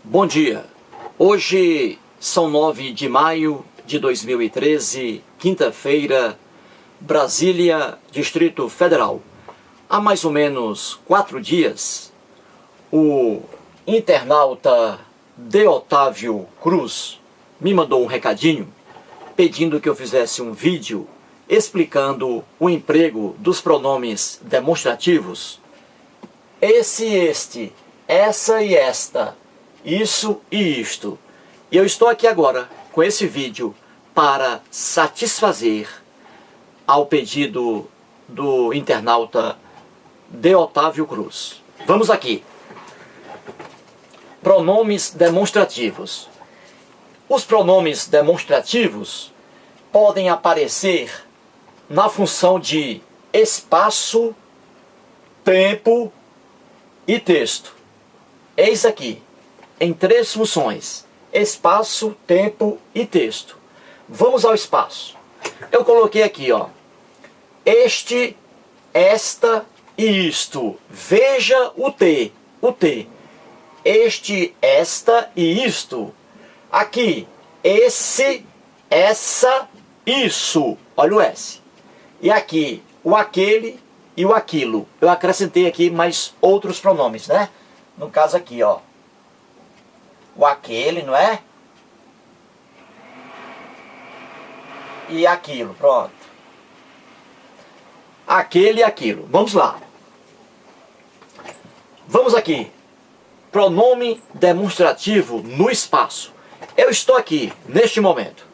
Bom dia, hoje são 9 de maio de 2013, quinta-feira, Brasília, Distrito Federal. Há mais ou menos 4 dias, o internauta De Otávio Cruz me mandou um recadinho pedindo que eu fizesse um vídeo explicando o emprego dos pronomes demonstrativos esse, este, essa e esta, isso e isto. E eu estou aqui agora com esse vídeo para satisfazer ao pedido do internauta De Otávio Cruz. Vamos aqui. Pronomes demonstrativos. Os pronomes demonstrativos podem aparecer na função de espaço, tempo e texto. Eis aqui, em 3 funções: espaço, tempo e texto. Vamos ao espaço. Eu coloquei aqui, ó, este, esta e isto. Veja o T, o T. Este, esta e isto. Aqui, esse, essa, isso. Olha o S. E aqui, o aquele e o aquilo. Eu acrescentei aqui mais outros pronomes, né? No caso aqui, ó. O aquele, não é? E aquilo, pronto. Aquele e aquilo. Vamos lá. Vamos aqui. Pronome demonstrativo no espaço. Eu estou aqui, neste momento.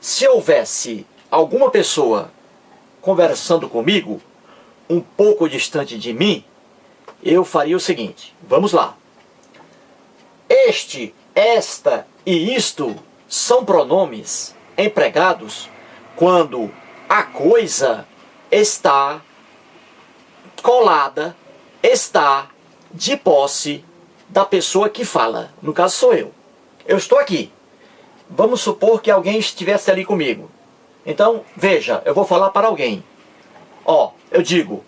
Se houvesse alguma pessoa conversando comigo, um pouco distante de mim, eu faria o seguinte. Vamos lá. Este, esta e isto são pronomes empregados quando a coisa está colada, está de posse da pessoa que fala. No caso sou eu. Eu estou aqui. Vamos supor que alguém estivesse ali comigo. Então, veja, eu vou falar para alguém. Ó, eu digo,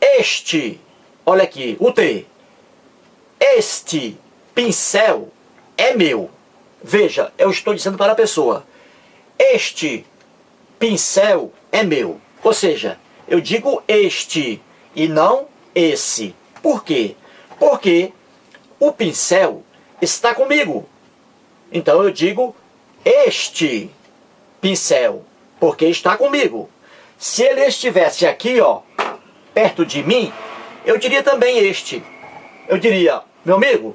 este, olha aqui, o T. Este pincel é meu. Veja, eu estou dizendo para a pessoa, este pincel é meu. Ou seja, eu digo este e não esse. Por quê? Porque o pincel está comigo. Então eu digo este pincel, porque está comigo. Se ele estivesse aqui, ó, perto de mim, eu diria também este. Eu diria, meu amigo,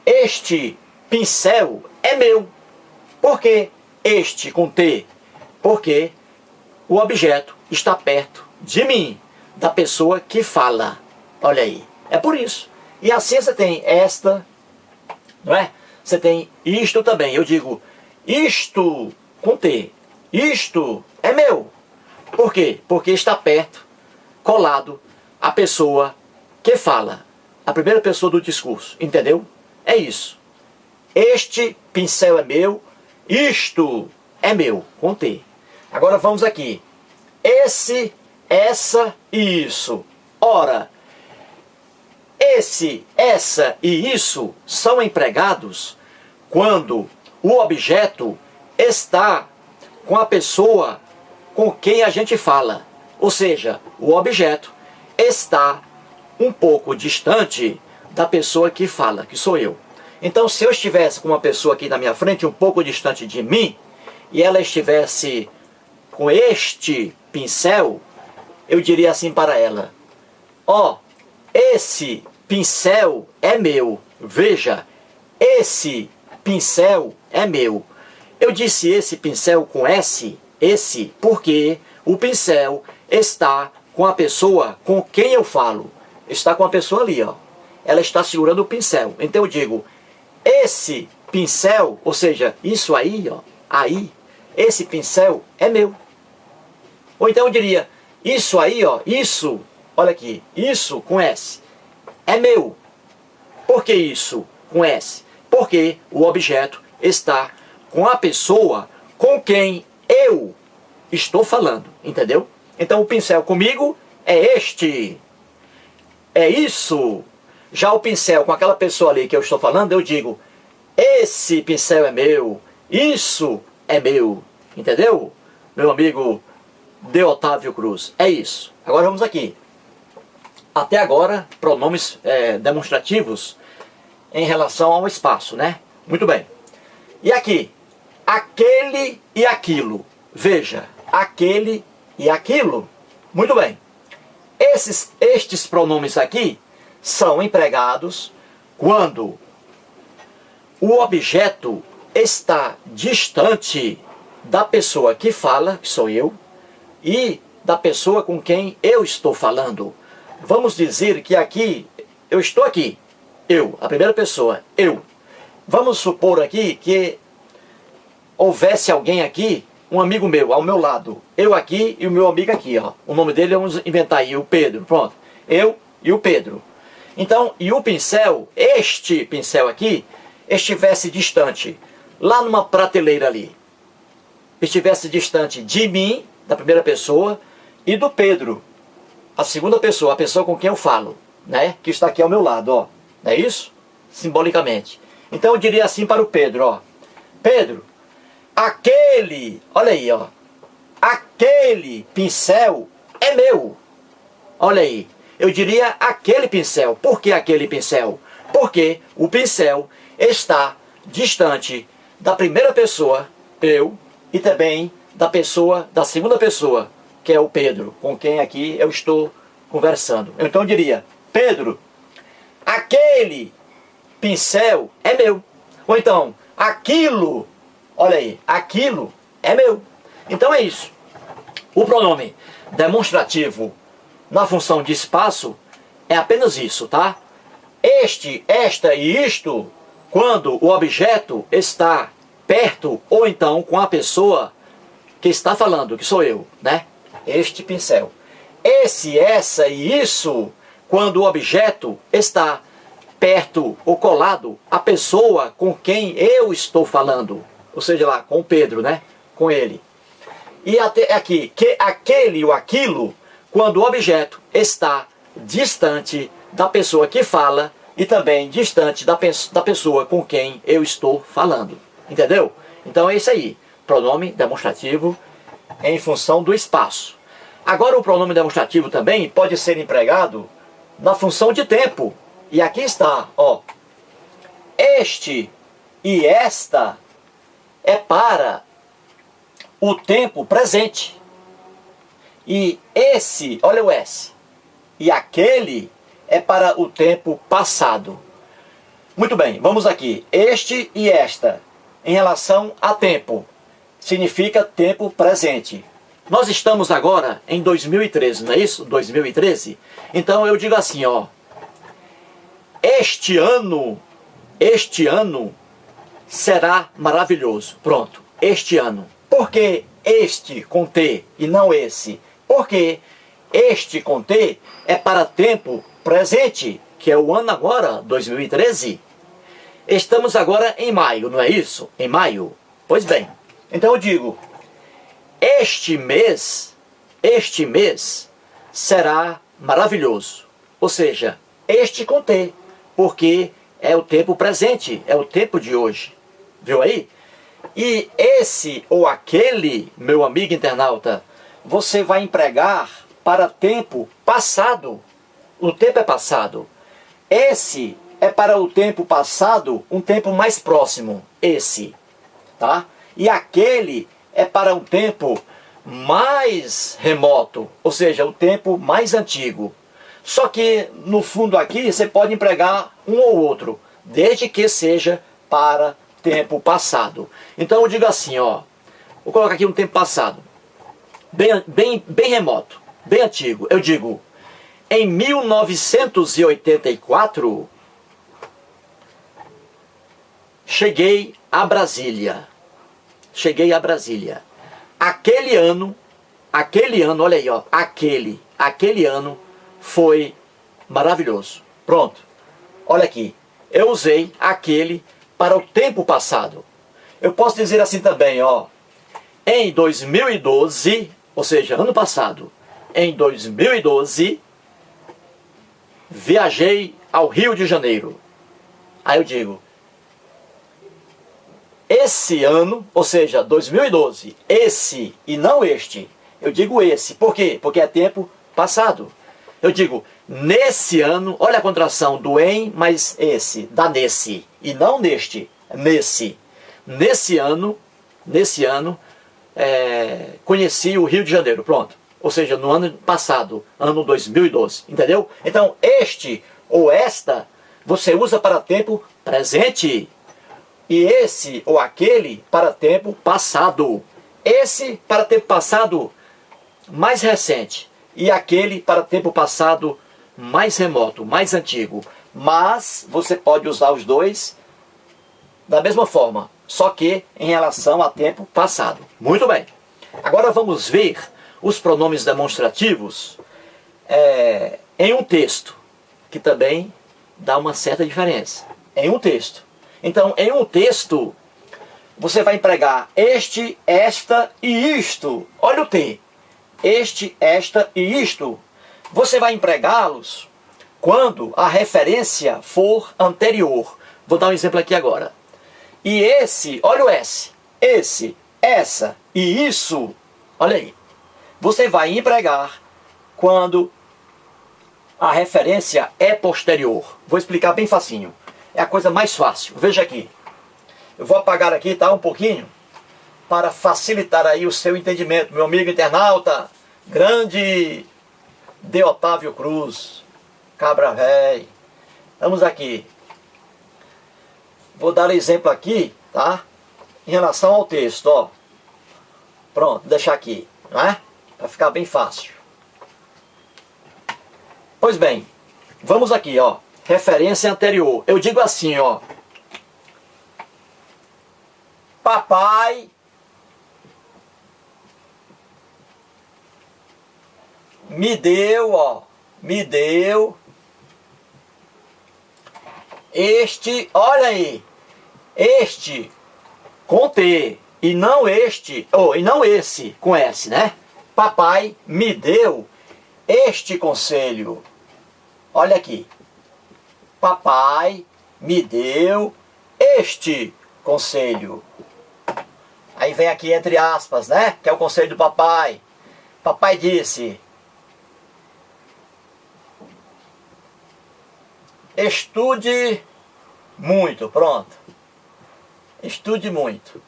este pincel é meu. Por que este com T? Porque o objeto está perto de mim, da pessoa que fala. Olha aí, é por isso. E assim você tem esta, não é? Você tem isto também. Eu digo, isto com T. Isto é meu. Por quê? Porque está perto, colado, a pessoa que fala. A primeira pessoa do discurso. Entendeu? É isso. Este pincel é meu. Isto é meu. Com T. Agora vamos aqui. Esse, essa e isso. Ora, esse, essa e isso são empregados quando o objeto está com a pessoa com quem a gente fala. Ou seja, o objeto está um pouco distante da pessoa que fala, que sou eu. Então, se eu estivesse com uma pessoa aqui na minha frente, um pouco distante de mim, e ela estivesse com este pincel, eu diria assim para ela, ó, esse pincel é meu. Veja, esse pincel é meu. Eu disse esse pincel com S, esse, porque o pincel está com a pessoa com quem eu falo. Está com a pessoa ali, ó. Ela está segurando o pincel. Então eu digo, esse pincel, ou seja, isso aí, ó, aí, esse pincel é meu. Ou então eu diria, isso aí, ó, isso, olha aqui, isso com S, é meu. Por que isso com S? Porque o objeto está com a pessoa com quem eu estou falando, entendeu? Então o pincel comigo é este, é isso. Já o pincel com aquela pessoa ali que eu estou falando, eu digo, esse pincel é meu, isso é meu. Entendeu? Meu amigo de Otávio Cruz. É isso. Agora vamos aqui. Até agora, pronomes demonstrativos em relação ao espaço, né? Muito bem. E aqui, aquele e aquilo. Veja, aquele e aquilo. Muito bem. Estes pronomes aqui são empregados quando o objeto está distante da pessoa que fala, que sou eu, e da pessoa com quem eu estou falando. Vamos dizer que aqui, eu estou aqui, eu, a primeira pessoa, eu. Vamos supor aqui que houvesse alguém aqui, um amigo meu, ao meu lado. Eu aqui e o meu amigo aqui, ó. O nome dele, vamos inventar aí, o Pedro, pronto. Eu e o Pedro. Então, e o pincel, este pincel aqui, estivesse distante, lá numa prateleira ali. Estivesse distante de mim, da primeira pessoa, e do Pedro, a segunda pessoa, a pessoa com quem eu falo, né? Que está aqui ao meu lado, ó. Não é isso? Simbolicamente. Então eu diria assim para o Pedro, ó. Pedro, aquele, olha aí, ó. Aquele pincel é meu. Olha aí. Eu diria aquele pincel. Por que aquele pincel? Porque o pincel está distante da primeira pessoa, eu, e também da pessoa, da segunda pessoa, que é o Pedro, com quem aqui eu estou conversando. Então eu diria, Pedro, aquele pincel é meu. Ou então, aquilo, olha aí, aquilo é meu. Então é isso. O pronome demonstrativo na função de espaço é apenas isso, tá? Este, esta e isto, quando o objeto está perto ou então com a pessoa que está falando, que sou eu, né? Este pincel. Esse, essa e isso, quando o objeto está perto ou colado à pessoa com quem eu estou falando. Ou seja, lá, com o Pedro, né? Com ele. E até aqui, que aquele ou aquilo, quando o objeto está distante da pessoa que fala e também distante da pessoa com quem eu estou falando. Entendeu? Então é isso aí. Pronome demonstrativo em função do espaço. Agora o pronome demonstrativo também pode ser empregado na função de tempo. E aqui está, ó. Este e esta é para o tempo presente. E esse, olha o S, e aquele é para o tempo passado. Muito bem, vamos aqui. Este e esta, em relação a tempo, significa tempo presente. Nós estamos agora em 2013, não é isso? 2013. Então eu digo assim, ó. Este ano será maravilhoso. Pronto, este ano. Por que este com T e não esse? Porque este com T é para tempo presente, que é o ano agora, 2013. Estamos agora em maio, não é isso? Em maio. Pois bem, então eu digo, este mês será maravilhoso. Ou seja, este com T, porque é o tempo presente, é o tempo de hoje. Viu aí? E esse ou aquele, meu amigo internauta, você vai empregar para tempo passado. O tempo é passado. Esse é para o tempo passado, um tempo mais próximo. Esse, tá? E aquele é para um tempo mais remoto, ou seja, o tempo mais antigo. Só que no fundo aqui você pode empregar um ou outro, desde que seja para tempo passado. Então eu digo assim, ó, vou colocar aqui um tempo passado, bem remoto, bem antigo. Eu digo, em 1984, cheguei a Brasília. Cheguei a Brasília. Aquele ano, olha aí, ó, aquele ano foi maravilhoso. Pronto. Olha aqui, eu usei aquele para o tempo passado. Eu posso dizer assim também, ó, em 2012, ou seja, ano passado, em 2012, viajei ao Rio de Janeiro. Aí eu digo, esse ano, ou seja, 2012, esse e não este. Eu digo esse, por quê? Porque é tempo passado. Eu digo, nesse ano, olha a contração do em mais esse, dá nesse, e não neste, nesse. Nesse ano, conheci o Rio de Janeiro, pronto. Ou seja, no ano passado, ano 2012, entendeu? Então, este ou esta, você usa para tempo presente. E esse ou aquele para tempo passado. Esse para tempo passado mais recente. E aquele para tempo passado mais remoto, mais antigo. Mas você pode usar os dois da mesma forma, só que em relação a tempo passado. Muito bem. Agora vamos ver os pronomes demonstrativos em um texto, que também dá uma certa diferença. Em um texto. Então, em um texto, você vai empregar este, esta e isto. Olha o T. Este, esta e isto. Você vai empregá-los quando a referência for anterior. Vou dar um exemplo aqui agora. E esse, olha o S. Esse, essa e isso. Olha aí. Você vai empregar quando a referência é posterior. Vou explicar bem facinho. É a coisa mais fácil. Veja aqui. Eu vou apagar aqui, tá? Um pouquinho. Para facilitar aí o seu entendimento. Meu amigo internauta. Grande de Otávio Cruz. Cabra véi. Vamos aqui. Vou dar exemplo aqui, tá? Em relação ao texto, ó. Pronto, deixar aqui, não é? Para ficar bem fácil. Pois bem, vamos aqui, ó. Referência anterior. Eu digo assim, ó. Papai me deu, ó. Me deu este, olha aí. Este com T e não este, e não esse com S, né? Papai me deu este conselho. Olha aqui. Papai me deu este conselho. Aí vem aqui entre aspas, né? Que é o conselho do papai. Papai disse: estude muito. Pronto. Estude muito.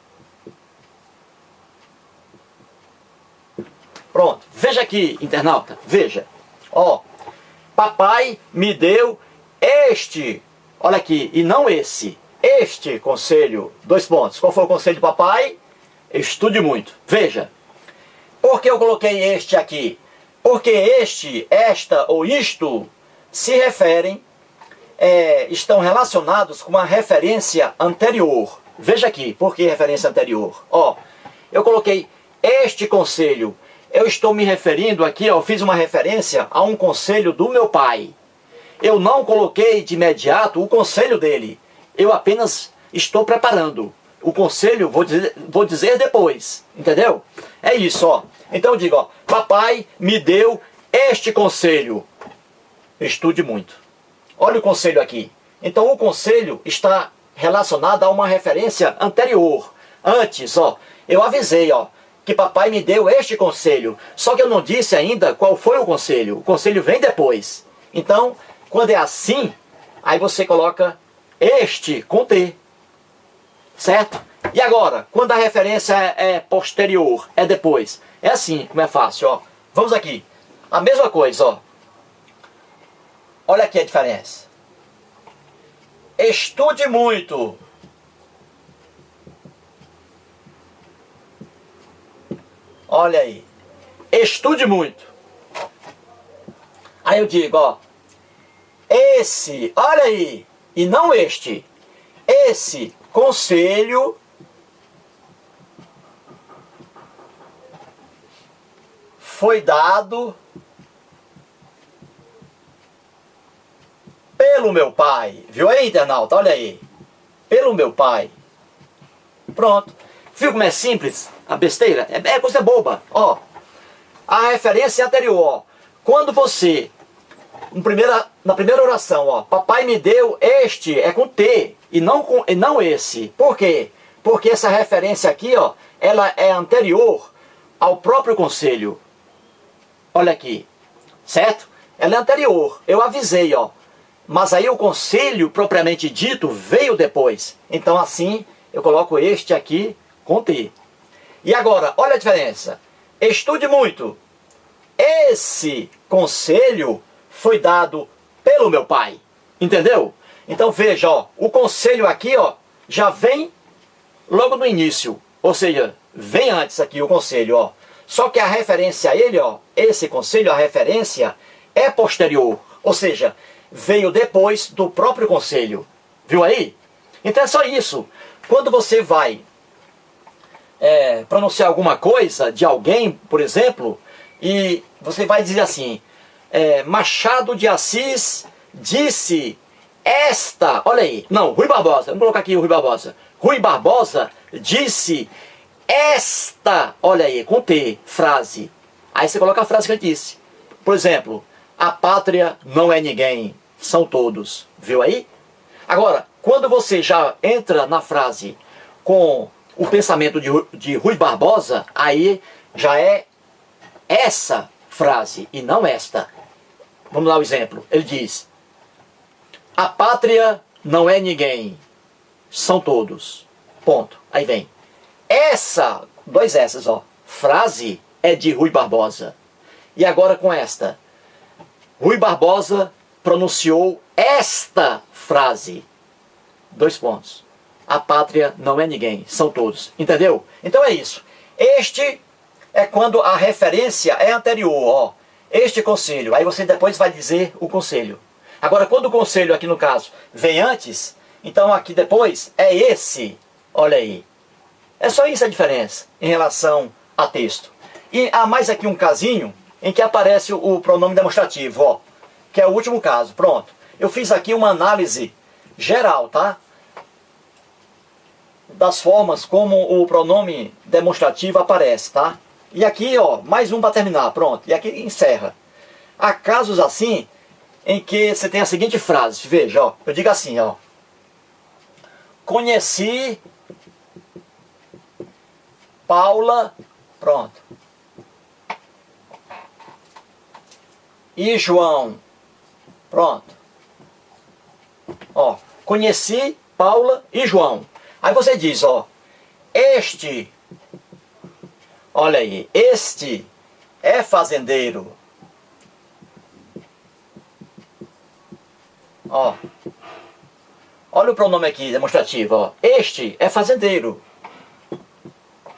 Pronto. Veja aqui, internauta. Veja. Ó. Papai me deu este. Olha aqui. E não esse. Este conselho. 2 pontos. Qual foi o conselho do papai? Estude muito. Veja. Por que eu coloquei este aqui? Porque este, esta ou isto se referem, estão relacionados com uma referência anterior. Veja aqui, por que referência anterior? Ó, eu coloquei este conselho. Eu estou me referindo aqui, ó, fiz uma referência a um conselho do meu pai. Eu não coloquei de imediato o conselho dele. Eu apenas estou preparando. O conselho vou dizer depois, entendeu? É isso, ó. Então eu digo, ó, papai me deu este conselho. Estude muito. Olha o conselho aqui. Então o conselho está relacionado a uma referência anterior. Antes, ó, eu avisei, ó, que papai me deu este conselho. Só que eu não disse ainda qual foi o conselho. O conselho vem depois. Então, quando é assim, aí você coloca este com T. Certo? E agora, quando a referência é posterior, é depois. É assim, como é fácil, ó. Vamos aqui. A mesma coisa, ó. Olha aqui a diferença. Estude muito. Olha aí. Estude muito. Aí eu digo, ó. Esse, olha aí. E não este. Esse conselho foi dado pelo meu pai. Viu aí, internauta? Olha aí. Pelo meu pai. Pronto. Viu como é simples a besteira? É coisa boba. Ó, a referência anterior. Ó. Quando você na primeira oração, ó, papai me deu este, é com T, e não esse. Por quê? Porque essa referência aqui, ó, ela é anterior ao próprio conselho. Olha aqui, certo? Ela é anterior, eu avisei, ó. Mas aí o conselho, propriamente dito, veio depois. Então assim, eu coloco este aqui com T. E agora, olha a diferença. Estude muito. Esse conselho foi dado pelo meu pai. Entendeu? Então veja, ó, o conselho aqui, ó, já vem logo no início. Ou seja, vem antes aqui o conselho, ó. Só que a referência a ele, ó, esse conselho, a referência, é posterior. Ou seja, veio depois do próprio conselho. Viu aí? Então é só isso. Quando você vai pronunciar alguma coisa de alguém, por exemplo, e você vai dizer assim, Machado de Assis disse esta, olha aí, não, Rui Barbosa, vamos colocar aqui o Rui Barbosa. Rui Barbosa disse esta, olha aí, com T, frase. Aí você coloca a frase que ele disse. Por exemplo, a pátria não é ninguém, são todos. Viu aí? Agora, quando você já entra na frase com o pensamento de Rui Barbosa, aí já é essa frase e não esta. Vamos lá o exemplo. Ele diz, a pátria não é ninguém, são todos. Ponto. Aí vem. Essa, dois essas, ó, frase é de Rui Barbosa. E agora com esta. Rui Barbosa pronunciou esta frase. Dois pontos. A pátria não é ninguém, são todos. Entendeu? Então é isso. Este é quando a referência é anterior, ó. Este conselho. Aí você depois vai dizer o conselho. Agora, quando o conselho aqui no caso vem antes, então aqui depois é esse. Olha aí. É só isso a diferença em relação a texto. E há mais aqui um casinho em que aparece o pronome demonstrativo, ó. Que é o último caso. Pronto. Eu fiz aqui uma análise geral, tá? Das formas como o pronome demonstrativo aparece, tá? E aqui, ó, mais um para terminar, pronto. E aqui encerra. Há casos assim, em que você tem a seguinte frase, veja, ó. Eu digo assim, ó. Conheci Paula, pronto. E João, pronto. Ó, conheci Paula e João. Aí você diz, ó, este, olha aí, este é fazendeiro. Ó, olha o pronome aqui demonstrativo, ó. Este é fazendeiro.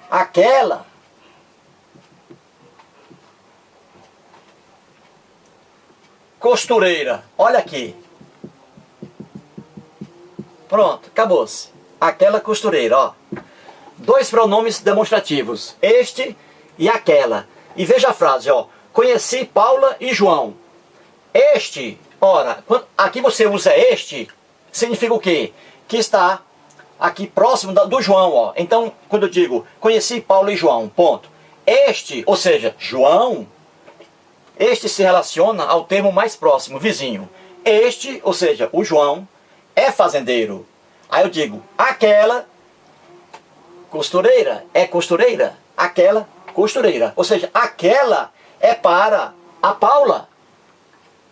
Aquela costureira. Olha aqui. Pronto, acabou-se. Aquela costureira, ó. Dois pronomes demonstrativos. Este e aquela. E veja a frase, ó. Conheci Paula e João. Este, ora, aqui você usa este, significa o quê? Que está aqui próximo do João, ó. Então, quando eu digo conheci Paula e João, ponto. Este, ou seja, João, este se relaciona ao termo mais próximo, vizinho. Este, ou seja, o João, é fazendeiro. Aí eu digo, aquela costureira, é costureira. Aquela costureira. Ou seja, aquela é para a Paula.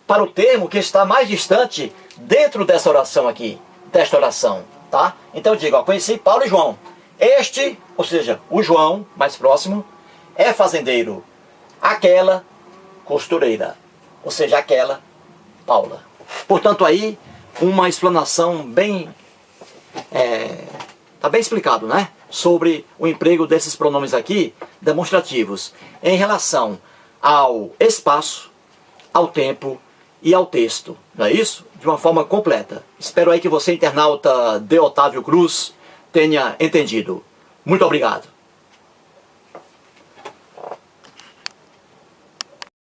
Para o termo que está mais distante dentro dessa oração aqui. Desta oração, tá? Então eu digo, ó, conheci Paulo e João. Este, ou seja, o João, mais próximo, é fazendeiro. Aquela costureira. Ou seja, aquela Paula. Portanto aí, uma explanação bem... Está bem explicado, né? Sobre o emprego desses pronomes aqui, demonstrativos, em relação ao espaço, ao tempo e ao texto. Não é isso? De uma forma completa. Espero aí que você, internauta de Otávio Cruz, tenha entendido. Muito obrigado.